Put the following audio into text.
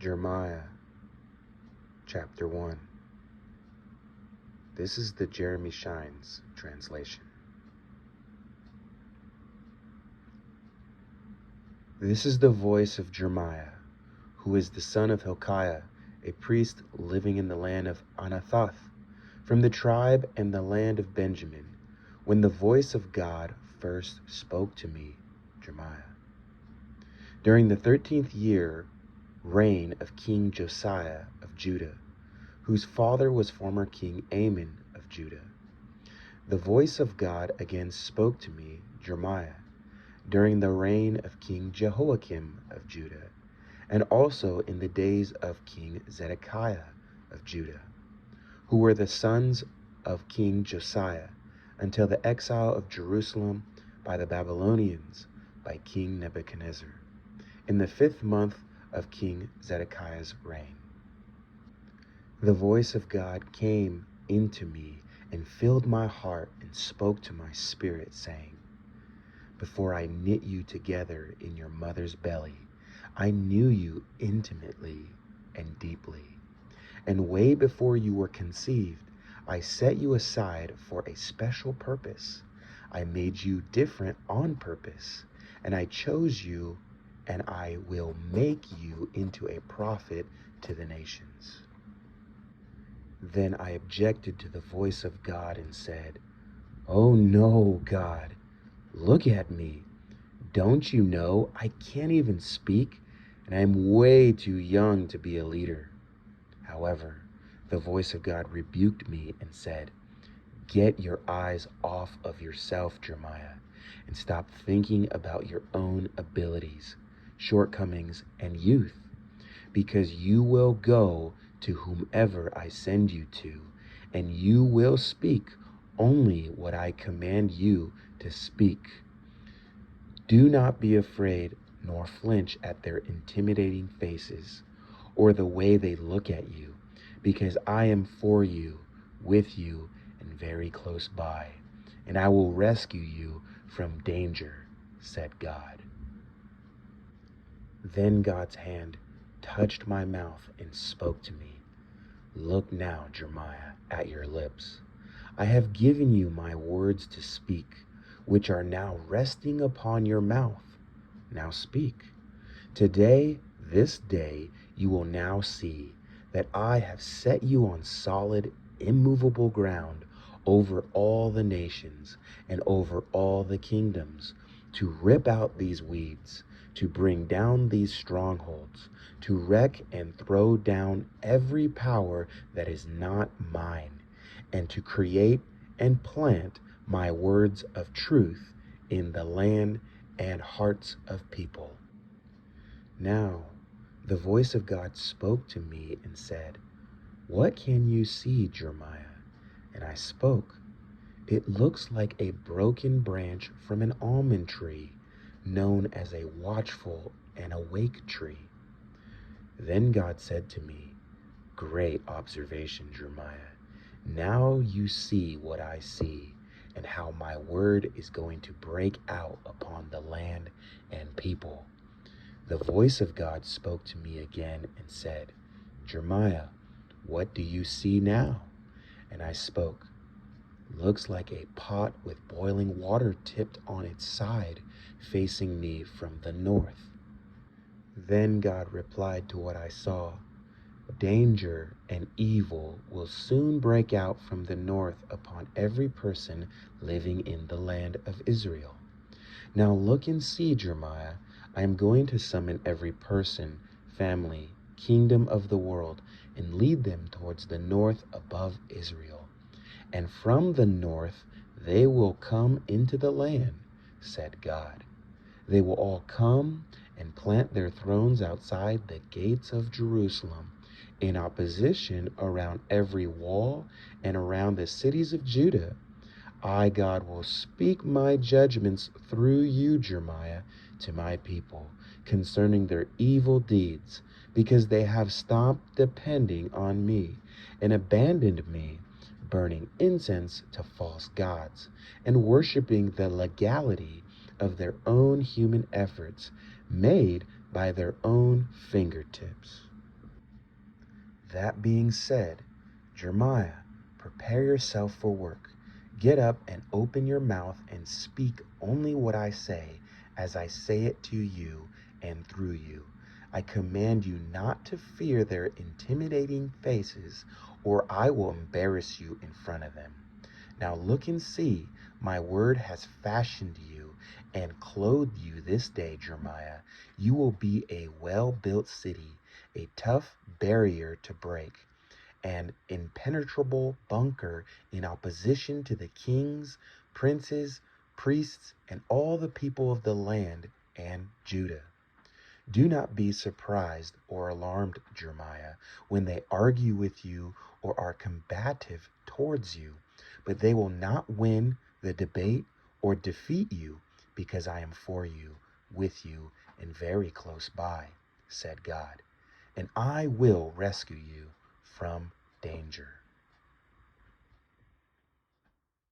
Jeremiah, chapter 1. This is the Jeromie Shines translation. This is the voice of Jeremiah, who is the son of Hilkiah, a priest living in the land of Anathoth, from the tribe and the land of Benjamin, when the voice of God first spoke to me, Jeremiah. During the 13th year reign of King Josiah of Judah, whose father was former King Amon of Judah, the voice of God again spoke to me, Jeremiah, during the reign of King Jehoiakim of Judah, and also in the days of King Zedekiah of Judah, who were the sons of King Josiah, until the exile of Jerusalem by the Babylonians by King Nebuchadnezzar, in the 5th month of King Zedekiah's reign. The voice of God came into me and filled my heart and spoke to my spirit, saying, Before I knit you together in your mother's belly, I knew you intimately and deeply. And way before you were conceived, I set you aside for a special purpose. I made you different on purpose, and I chose you, and I will make you into a prophet to the nations. Then I objected to the voice of God and said, Oh no, God, look at me. Don't you know I can't even speak, and I'm way too young to be a leader? However, the voice of God rebuked me and said, Get your eyes off of yourself, Jeremiah, and stop thinking about your own abilities, shortcomings, and youth, because you will go to whomever I send you to, and you will speak only what I command you to speak. Do not be afraid nor flinch at their intimidating faces or the way they look at you, because I am for you, with you, and very close by, and I will rescue you from danger, said God. Then God's hand touched my mouth and spoke to me. Look now, Jeremiah, at your lips. I have given you my words to speak, which are now resting upon your mouth. Now speak. Today, this day, you will now see that I have set you on solid, immovable ground over all the nations and over all the kingdoms, to rip out these weeds, to bring down these strongholds, to wreck and throw down every power that is not mine, and to create and plant my words of truth in the land and hearts of people. Now, the voice of God spoke to me and said, What can you see, Jeremiah? And I spoke. It looks like a broken branch from an almond tree, known as a watchful and awake tree. Then God said to me, Great observation, Jeremiah. Now you see what I see, and how my word is going to break out upon the land and people. The voice of God spoke to me again and said, Jeremiah, what do you see now? And I spoke. Looks like a pot with boiling water tipped on its side, facing me from the north. Then God replied to what I saw. Danger and evil will soon break out from the north upon every person living in the land of Israel. Now look and see, Jeremiah. I am going to summon every person, family, kingdom of the world, and lead them towards the north above Israel. And from the north they will come into the land, said God. They will all come and plant their thrones outside the gates of Jerusalem, in opposition around every wall and around the cities of Judah. I, God, will speak my judgments through you, Jeremiah, to my people concerning their evil deeds, because they have stopped depending on me and abandoned me, burning incense to false gods and worshiping the legality of their own human efforts made by their own fingertips. That being said, Jeremiah, prepare yourself for work. Get up and open your mouth and speak only what I say, as I say it to you and through you. I command you not to fear their intimidating faces, or I will embarrass you in front of them. Now look and see, my word has fashioned you and clothed you this day, Jeremiah. You will be a well-built city, a tough barrier to break, an impenetrable bunker in opposition to the kings, princes, priests, and all the people of the land and Judah. Do not be surprised or alarmed, Jeremiah, when they argue with you or are combative towards you, but they will not win the debate or defeat you, because I am for you, with you, and very close by, said God, and I will rescue you from danger.